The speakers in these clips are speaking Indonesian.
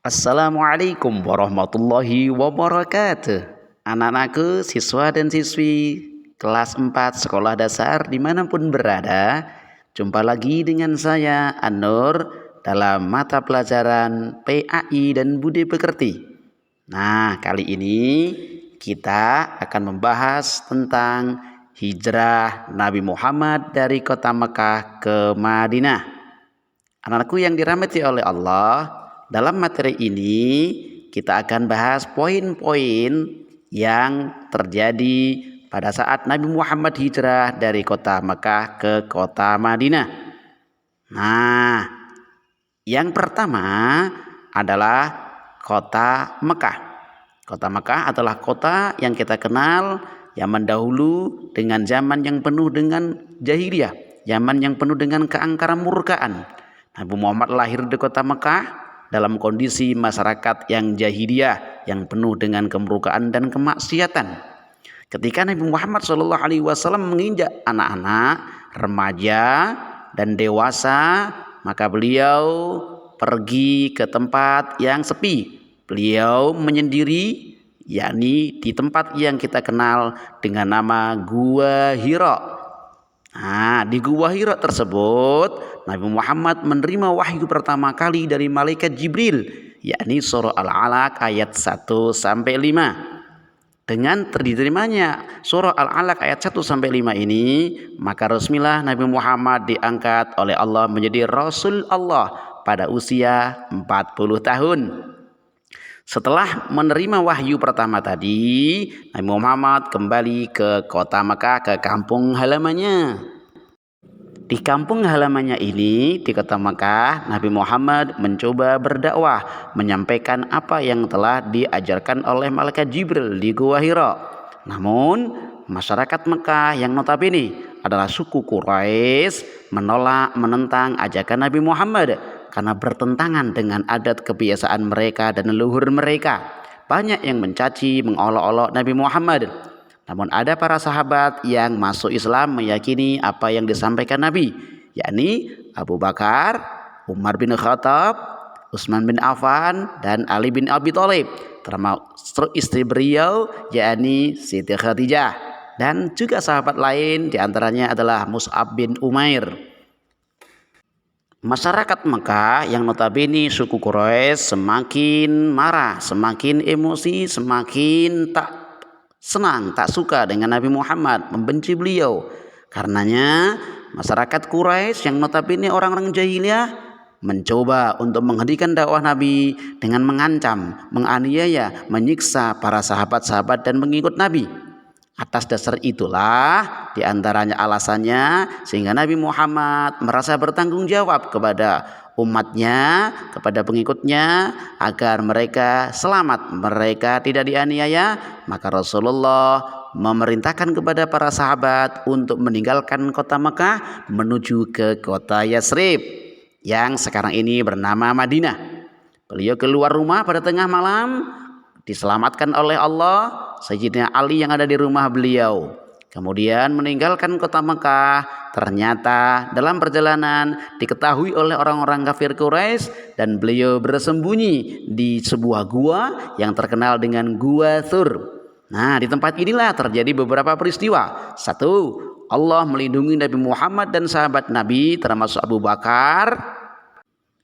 Assalamualaikum warahmatullahi wabarakatuh. Anak-anakku, siswa dan siswi kelas 4 sekolah dasar dimanapun berada, jumpa lagi dengan saya An-Nur dalam mata pelajaran PAI dan Budi Pekerti. Nah, kali ini kita akan membahas tentang hijrah Nabi Muhammad dari kota Mekah ke Madinah. Anak-anakku yang dirahmati oleh Allah, dalam materi ini kita akan bahas poin-poin yang terjadi pada saat Nabi Muhammad hijrah dari kota Mekah ke kota Madinah. Nah, yang pertama adalah kota Mekah. Kota Mekah adalah kota yang kita kenal yang mendahulu dengan zaman yang penuh dengan jahiliyah, zaman yang penuh dengan keangkaran murkaan. Nabi Muhammad lahir di kota Mekah dalam kondisi masyarakat yang jahiliyah, yang penuh dengan kemurkaan dan kemaksiatan. Ketika Nabi Muhammad SAW menginjak anak-anak, remaja, dan dewasa, maka beliau pergi ke tempat yang sepi. Beliau menyendiri, yakni di tempat yang kita kenal dengan nama Gua Hira. Nah, di Gua Hira tersebut Nabi Muhammad menerima wahyu pertama kali dari malaikat Jibril, yakni surah Al-Alaq ayat 1 sampai 5. Dengan diterimanya surah Al-Alaq ayat 1 sampai 5 ini, maka resmilah Nabi Muhammad diangkat oleh Allah menjadi Rasul Allah pada usia 40 tahun. Setelah menerima wahyu pertama tadi, Nabi Muhammad kembali ke kota Mekah, ke kampung halamannya. Di kampung halamannya ini, di kota Mekah, Nabi Muhammad mencoba berdakwah, menyampaikan apa yang telah diajarkan oleh malaikat Jibril di Gua Hira. Namun, masyarakat Mekah yang notabene adalah suku Quraisy menolak, menentang ajakan Nabi Muhammad karena bertentangan dengan adat kebiasaan mereka dan leluhur mereka. Banyak yang mencaci, mengolok-olok Nabi Muhammad. Namun ada para sahabat yang masuk Islam meyakini apa yang disampaikan Nabi, yakni Abu Bakar, Umar bin Khattab, Utsman bin Affan, dan Ali bin Abi Thalib, termasuk istri beliau yakni Siti Khadijah, dan juga sahabat lain diantaranya adalah Mus'ab bin Umair. Masyarakat Mekah yang notabene suku Quraisy semakin marah, semakin emosi, semakin tak senang, tak suka dengan Nabi Muhammad, membenci beliau. Karenanya masyarakat Quraisy yang notabene orang-orang jahiliyah mencoba untuk menghentikan dakwah Nabi dengan mengancam, menganiaya, menyiksa para sahabat-sahabat dan pengikut Nabi. Atas dasar itulah diantaranya alasannya sehingga Nabi Muhammad merasa bertanggung jawab kepada umatnya, kepada pengikutnya agar mereka selamat, mereka tidak dianiaya. Maka Rasulullah memerintahkan kepada para sahabat untuk meninggalkan kota Mekah menuju ke kota Yathrib yang sekarang ini bernama Madinah. Beliau keluar rumah pada tengah malam, diselamatkan oleh Allah. Sayyidina Ali yang ada di rumah beliau kemudian meninggalkan kota Mekah. Ternyata dalam perjalanan diketahui oleh orang-orang kafir Quraisy dan beliau bersembunyi di sebuah gua yang terkenal dengan Gua Thur. Nah, di tempat inilah terjadi beberapa peristiwa. Satu, Allah melindungi Nabi Muhammad dan sahabat Nabi termasuk Abu Bakar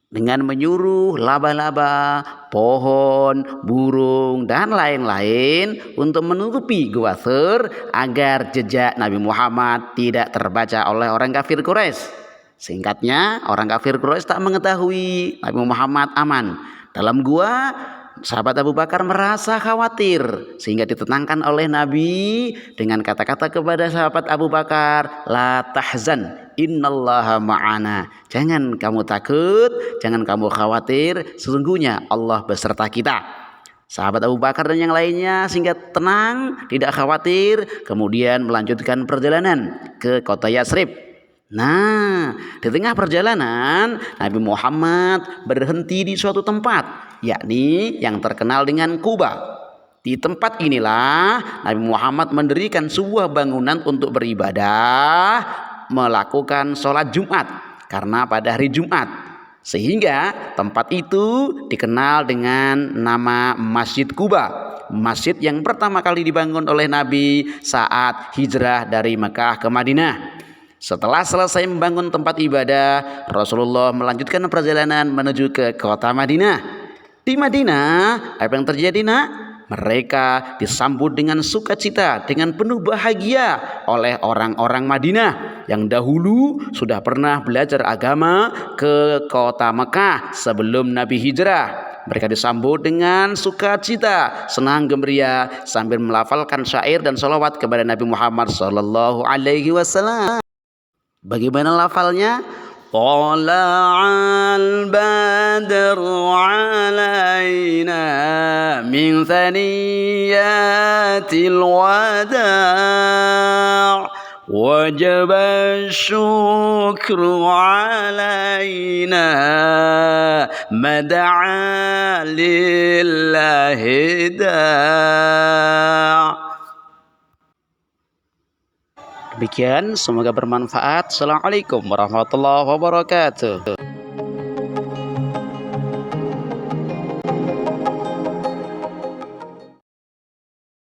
dengan menyuruh laba-laba, pohon, burung, dan lain-lain untuk menutupi Gua Thur agar jejak Nabi Muhammad tidak terbaca oleh orang kafir Quraisy. Singkatnya, orang kafir Quraisy tak mengetahui Nabi Muhammad aman dalam gua. Sahabat Abu Bakar merasa khawatir sehingga ditenangkan oleh Nabi dengan kata-kata kepada sahabat Abu Bakar, la tahzan, innallaha ma'ana. Jangan kamu takut, jangan kamu khawatir, sesungguhnya Allah beserta kita. Sahabat Abu Bakar dan yang lainnya sehingga tenang, tidak khawatir, kemudian melanjutkan perjalanan ke kota Yathrib. Nah, di tengah perjalanan Nabi Muhammad berhenti di suatu tempat, yakni yang terkenal dengan Quba. Di tempat inilah Nabi Muhammad mendirikan sebuah bangunan untuk beribadah, melakukan sholat Jumat. Karena pada hari Jumat Sehingga tempat itu dikenal dengan nama Masjid Quba, masjid yang pertama kali dibangun oleh Nabi saat hijrah dari Mekah ke Madinah. Setelah selesai membangun tempat ibadah, Rasulullah melanjutkan perjalanan menuju ke kota Madinah. Di Madinah, apa yang terjadi, nak? Mereka disambut dengan sukacita, dengan penuh bahagia oleh orang-orang Madinah yang dahulu sudah pernah belajar agama ke kota Mekah sebelum Nabi hijrah. Mereka disambut dengan sukacita, senang gembira sambil melafalkan syair dan salawat kepada Nabi Muhammad SAW. Bagaimana lafalnya? Tala'al badru alaina min thaniyatil wada' wajib syukru alaina mad'a lillahi da'. Demikian, semoga bermanfaat. Assalamualaikum warahmatullahi wabarakatuh.